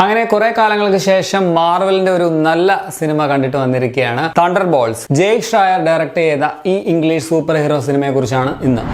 അങ്ങനെ കുറെ കാലങ്ങൾക്ക് ശേഷം മാർവലിന്റെ ഒരു നല്ല സിനിമ കണ്ടിട്ട് വന്നിരിക്കുകയാണ് തണ്ടർബോൾട്സ്. ജേക്ക് ഷ്രയർ ഡയറക്ട് ചെയ്ത ഈ ഇംഗ്ലീഷ് സൂപ്പർ ഹീറോ സിനിമയെ കുറിച്ചാണ് ഇന്ന്.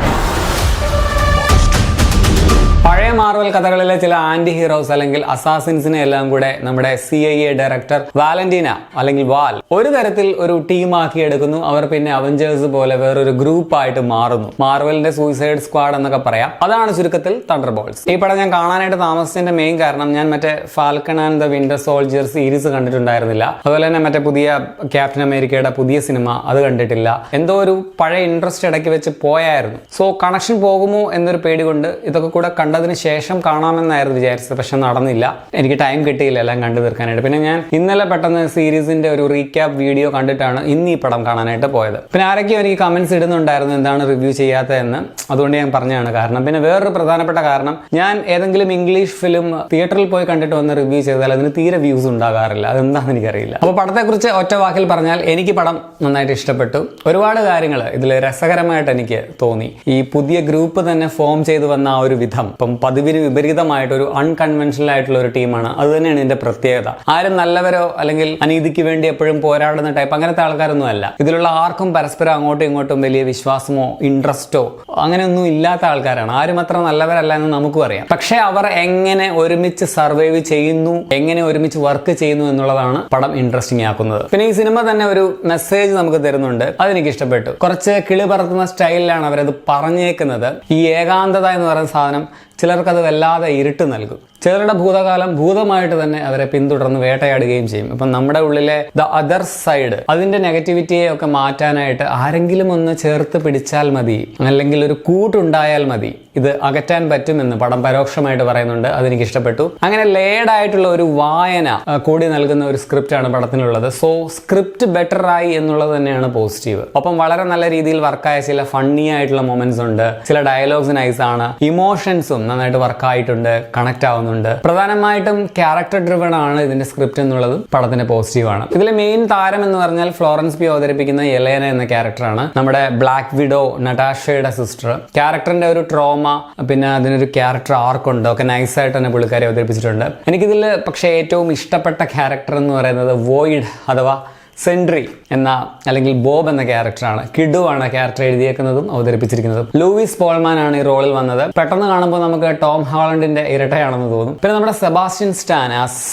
പഴയ മാർവൽ കഥകളിലെ ചില ആന്റി ഹീറോസ് അല്ലെങ്കിൽ അസാസിൻസിനെ എല്ലാം കൂടെ നമ്മുടെ CIA ഡയറക്ടർ വാലന്റീന അല്ലെങ്കിൽ വാൽ ഒരു തരത്തിൽ ഒരു ടീമാക്കി എടുക്കുന്നു. അവർ പിന്നെ അവഞ്ചേഴ്സ് പോലെ വേറൊരു ഗ്രൂപ്പായിട്ട് മാറുന്നു. മാർവലിന്റെ സൂയിസൈഡ് സ്ക്വാഡ് എന്നൊക്കെ പറയാം. അതാണ് ചുരുക്കത്തിൽ തണ്ടർബോൾട്സ്. ഈ പടം ഞാൻ കാണാനായിട്ട് താമസിച്ചതിന്റെ മെയിൻ കാരണം ഞാൻ മറ്റേ Falcon and the Winter Soldier series കണ്ടിട്ടുണ്ടായിരുന്നില്ല. അതുപോലെ തന്നെ മറ്റേ പുതിയ ക്യാപ്റ്റൻ അമേരിക്കയുടെ പുതിയ സിനിമ അത് കണ്ടിട്ടില്ല. എന്തോ ഒരു പഴയ ഇൻട്രസ്റ്റ് ഇടയ്ക്ക് വെച്ച് പോയായിരുന്നു. സോ കണക്ഷൻ പോകുമോ എന്നൊരു പേടി കൊണ്ട് ഇതൊക്കെ കൂടെ കണ്ടതിന് ശേഷം കാണാമെന്നായിരുന്നു വിചാരിച്ചത്. പക്ഷെ നടന്നില്ല. എനിക്ക് ടൈം കിട്ടിയില്ല എല്ലാം കണ്ടു തീർക്കാനായിട്ട്. പിന്നെ ഞാൻ ഇന്നലെ പെട്ടെന്ന് സീരീസിന്റെ ഒരു റീക്യാപ്പ് വീഡിയോ കണ്ടിട്ടാണ് ഇന്ന് ഈ പടം കാണാനായിട്ട് പോയത്. പിന്നെ ആരൊക്കെയോ എനിക്ക് കമന്റ്സ് ഇടുന്നുണ്ടായിരുന്നു എന്താണ് റിവ്യൂ ചെയ്യാത്തതെന്ന്. അതുകൊണ്ട് ഞാൻ പറഞ്ഞതാണ് കാരണം. പിന്നെ വേറൊരു പ്രധാനപ്പെട്ട കാരണം, ഞാൻ ഏതെങ്കിലും ഇംഗ്ലീഷ് ഫിലിം തിയേറ്ററിൽ പോയി കണ്ടിട്ട് വന്ന് റിവ്യൂ ചെയ്താൽ അതിന് തീരെ വ്യൂസ് ഉണ്ടാകാറില്ല. അതെന്താണെന്ന് എനിക്കറിയില്ല. അപ്പോൾ പടത്തെക്കുറിച്ച് ഒറ്റ വാക്കിൽ പറഞ്ഞാൽ എനിക്ക് പടം നന്നായിട്ട് ഇഷ്ടപ്പെട്ടു. ഒരുപാട് കാര്യങ്ങൾ ഇതിൽ രസകരമായിട്ട് എനിക്ക് തോന്നി. ഈ പുതിയ ഗ്രൂപ്പ് തന്നെ ഫോം ചെയ്തു വന്ന ആ ഒരു വിധം, ഇപ്പം പതിവിന് വിപരീതമായിട്ട് ഒരു അൺകൺവെൻഷണൽ ആയിട്ടുള്ള ഒരു ടീമാണ്. അത് തന്നെയാണ് ഇതിന്റെ പ്രത്യേകത. ആരും നല്ലവരോ അല്ലെങ്കിൽ അനീതിക്ക് വേണ്ടി എപ്പോഴും പോരാടുന്ന ടൈപ്പ് അങ്ങനത്തെ ആൾക്കാരൊന്നും അല്ല. ഇതിലുള്ള ആർക്കും പരസ്പരം അങ്ങോട്ടും ഇങ്ങോട്ടും വലിയ വിശ്വാസമോ ഇൻട്രസ്റ്റോ അങ്ങനെയൊന്നും ഇല്ലാത്ത ആൾക്കാരാണ്. ആരും അത്ര നല്ലവരല്ല എന്ന് നമുക്കും അറിയാം. പക്ഷെ അവർ എങ്ങനെ ഒരുമിച്ച് സർവൈവ് ചെയ്യുന്നു, എങ്ങനെ ഒരുമിച്ച് വർക്ക് ചെയ്യുന്നു എന്നുള്ളതാണ് പടം ഇൻട്രസ്റ്റിംഗ് ആക്കുന്നത്. പിന്നെ ഈ സിനിമ തന്നെ ഒരു മെസ്സേജ് നമുക്ക് തരുന്നുണ്ട്. അതെനിക്ക് ഇഷ്ടപ്പെട്ടു. കുറച്ച് കിളി പറത്തുന്ന സ്റ്റൈലിലാണ് അവരത് പറഞ്ഞേക്കുന്നത്. ഈ ഏകാന്തത എന്ന് പറയുന്ന സാധനം ചിലർക്കത് വല്ലാതെ ഇരുട്ട് നൽകും. ചിലരുടെ ഭൂതകാലം ഭൂതമായിട്ട് തന്നെ അവരെ പിന്തുടർന്ന് വേട്ടയാടുകയും ചെയ്യും. ഇപ്പം നമ്മുടെ ഉള്ളിലെ ദ അതർ സൈഡ്, അതിന്റെ നെഗറ്റിവിറ്റിയെ ഒക്കെ മാറ്റാനായിട്ട് ആരെങ്കിലും ഒന്ന് ചേർത്ത് പിടിച്ചാൽ മതി, അല്ലെങ്കിൽ ഒരു കൂട്ടുണ്ടായാൽ മതി, ഇത് അകറ്റാൻ പറ്റുമെന്ന് പടം പരോക്ഷമായിട്ട് പറയുന്നുണ്ട്. അതെനിക്ക് ഇഷ്ടപ്പെട്ടു. അങ്ങനെ ലേഡ് ആയിട്ടുള്ള ഒരു വായന കൂടി നൽകുന്ന ഒരു സ്ക്രിപ്റ്റ് ആണ് പടത്തിനുള്ളത്. സോ സ്ക്രിപ്റ്റ് ബെറ്റർ ആയി എന്നുള്ളത് തന്നെയാണ് പോസിറ്റീവ്. ഒപ്പം വളരെ നല്ല രീതിയിൽ വർക്കായ ചില ഫണ്ണി ആയിട്ടുള്ള മൊമെന്റ്സ് ഉണ്ട്. ചില ഡയലോഗ്സ് നൈസ് ആണ്. ഇമോഷൻസും നന്നായിട്ട് വർക്കായിട്ടുണ്ട്, കണക്ട് ആവുന്നുണ്ട്. പ്രധാനമായിട്ടും ക്യാരക്ടർ ഡ്രിവൺ ആണ് ഇതിന്റെ സ്ക്രിപ്റ്റ് എന്നുള്ളത് പടത്തിന്റെ പോസിറ്റീവ് ആണ്. ഇതിലെ മെയിൻ താരം എന്ന് പറഞ്ഞാൽ ഫ്ലോറൻസ് പി അവതരിപ്പിക്കുന്ന യെലേന എന്ന ക്യാരക്ടറാണ്. നമ്മുടെ ബ്ലാക്ക് വിഡോ നടാഷയുടെ സിസ്റ്റർ. ക്യാരക്ടറിന്റെ ഒരു ട്രോമ, പിന്നെ അതിനൊരു ക്യാരക്ടർ ആർക്കുണ്ട്, ഒക്കെ നൈസായിട്ട് തന്നെ പുള്ളിക്കാരെ അവതരിപ്പിച്ചിട്ടുണ്ട്. എനിക്കിതിൽ പക്ഷേ ഏറ്റവും ഇഷ്ടപ്പെട്ട ക്യാരക്ടർ എന്ന് പറയുന്നത് വോയിഡ് അഥവാ സെൻട്രി എന്ന അല്ലെങ്കിൽ ബോബ് എന്ന ക്യാരക്ടറാണ്. കിഡു ആണ് ക്യാരക്ടർ എഴുതിയേക്കുന്നതും അവതരിപ്പിച്ചിരിക്കുന്നതും. ലൂയിസ് പോൾമാൻ ആണ് ഈ റോളിൽ വന്നത്. പെട്ടെന്ന് കാണുമ്പോൾ നമുക്ക് ടോം ഹാളണ്ടിന്റെ ഇരട്ടയാണെന്ന് തോന്നും. പിന്നെ നമ്മുടെ Sebastian Stan as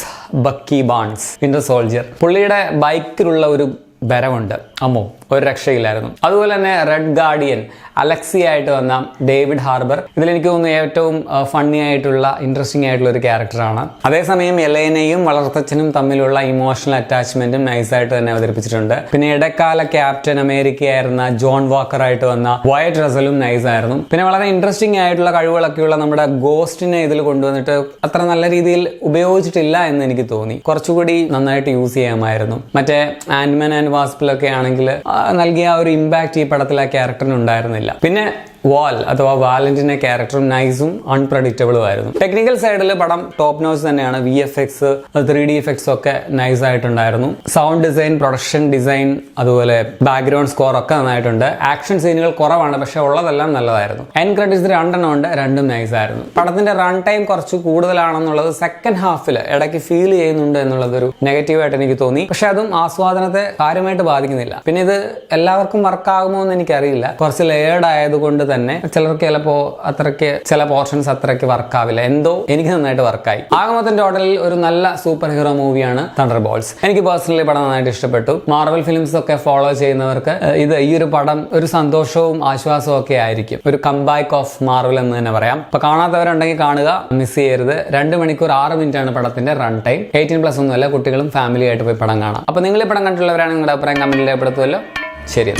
Bucky Barnes Winter Soldier. പുള്ളിയുടെ ബൈക്കിലുള്ള ഒരു വരവുണ്ട്, അമ്മോ ഒരു രക്ഷയില്ലായിരുന്നു. അതുപോലെ തന്നെ റെഡ് ഗാർഡിയൻ അലക്സി ആയിട്ട് വന്ന ഡേവിഡ് ഹാർബർ ഇതിലെനിക്ക് തോന്നുന്നു ഏറ്റവും ഫണ്ണി ആയിട്ടുള്ള ഇൻട്രസ്റ്റിംഗ് ആയിട്ടുള്ള ഒരു ക്യാരക്ടറാണ്. അതേസമയം എലേനയും വളർത്തച്ഛനും തമ്മിലുള്ള ഇമോഷണൽ അറ്റാച്ച്മെന്റും നൈസായിട്ട് തന്നെ അവതരിപ്പിച്ചിട്ടുണ്ട്. പിന്നെ ഇടക്കാല ക്യാപ്റ്റൻ അമേരിക്കയായിരുന്ന ജോൺ വാക്കർ ആയിട്ട് വന്ന വൈറ്റ് റസലും നൈസ് ആയിരുന്നു. പിന്നെ വളരെ ഇൻട്രസ്റ്റിംഗ് ആയിട്ടുള്ള കഴിവുകളൊക്കെയുള്ള നമ്മുടെ ഗോസ്റ്റിനെ ഇതിൽ കൊണ്ടുവന്നിട്ട് അത്ര നല്ല രീതിയിൽ ഉപയോഗിച്ചിട്ടില്ല എന്ന് എനിക്ക് തോന്നി. കുറച്ചുകൂടി നന്നായിട്ട് യൂസ് ചെയ്യാമായിരുന്നു. മറ്റേ ആൻഡ്മാൻ ആൻഡ് വാസ്പിലൊക്കെ ആണെങ്കിൽ നൽകിയ ആ ഒരു ഇമ്പാക്ട് ഈ പടത്തിൽ ആ ക്യാരക്ടറിന് ഉണ്ടായിരുന്നില്ല. പിന്നെ വാൽ അഥവാ വാലന്റിന്റെ ക്യാരക്ടറും നൈസും അൺപ്രഡിക്റ്റബിളും ആയിരുന്നു. ടെക്നിക്കൽ സൈഡിൽ പടം ടോപ്പ് നോച്ച് തന്നെയാണ്. VFX 3D എഫക്ട്സ് ഒക്കെ നൈസ് ആയിട്ടുണ്ടായിരുന്നു. സൗണ്ട് ഡിസൈൻ, പ്രൊഡക്ഷൻ ഡിസൈൻ, അതുപോലെ ബാക്ക്ഗ്രൗണ്ട് സ്കോർ ഒക്കെ നന്നായിട്ടുണ്ട്. ആക്ഷൻ സീനുകൾ കുറവാണ്, പക്ഷെ ഉള്ളതെല്ലാം നല്ലതായിരുന്നു. എൻഡ് ക്രെഡിറ്റ്സ് 2 ഉണ്ട്, രണ്ടും നൈസ് ആയിരുന്നു. പടത്തിന്റെ റൺ ടൈം കുറച്ച് കൂടുതലാണെന്നുള്ളത് സെക്കൻഡ് ഹാഫിൽ ഇടയ്ക്ക് ഫീൽ ചെയ്യുന്നുണ്ട് എന്നുള്ളതൊരു നെഗറ്റീവായിട്ട് എനിക്ക് തോന്നി. പക്ഷെ അതും ആസ്വാദനത്തെ കാര്യമായിട്ട് ബാധിക്കുന്നില്ല. പിന്നെ ഇത് എല്ലാവർക്കും വർക്കാകുമോ എന്ന് എനിക്കറിയില്ല. കുറച്ച് ലേയേർഡ് ആയതുകൊണ്ട് തന്നെ ചിലർക്ക് ചിലപ്പോ അത്രയ്ക്ക് ചില പോർഷൻസ് അത്രയ്ക്ക് വർക്കാവില്ല. എന്തോ എനിക്ക് നന്നായിട്ട് വർക്കായി. ആകമൊത്തം ടോട്ടലിൽ ഒരു നല്ല സൂപ്പർ ഹീറോ മൂവിയാണ് തണ്ടർബോൾട്സ്. എനിക്ക് പേഴ്സണലി പടം നന്നായിട്ട് ഇഷ്ടപ്പെട്ടു. മാർവൽ ഫിലിംസ് ഒക്കെ ഫോളോ ചെയ്യുന്നവർക്ക് ഈ ഒരു പടം ഒരു സന്തോഷവും ആശ്വാസവും ഒക്കെ ആയിരിക്കും. ഒരു കംബാക്ക് ഓഫ് മാർവൽ എന്ന് തന്നെ പറയാം. അപ്പൊ കാണാത്തവരുണ്ടെങ്കിൽ കാണുക, മിസ് ചെയ്യരുത്. 2 മണിക്കൂർ 6 മിനിറ്റ് ആണ് പടത്തിന്റെ റൺ ടൈം. 18+ ഒന്നുമല്ല, കുട്ടികളും ഫാമിലി ആയിട്ട് പോയി പടം കാണാം. അപ്പൊ നിങ്ങൾ ഈ പടം കണ്ടിട്ടുള്ളവരാണ്, നിങ്ങളുടെ അഭിപ്രായം കമന്റിൽ രേഖപ്പെടുത്തുമല്ലോ. ശരി.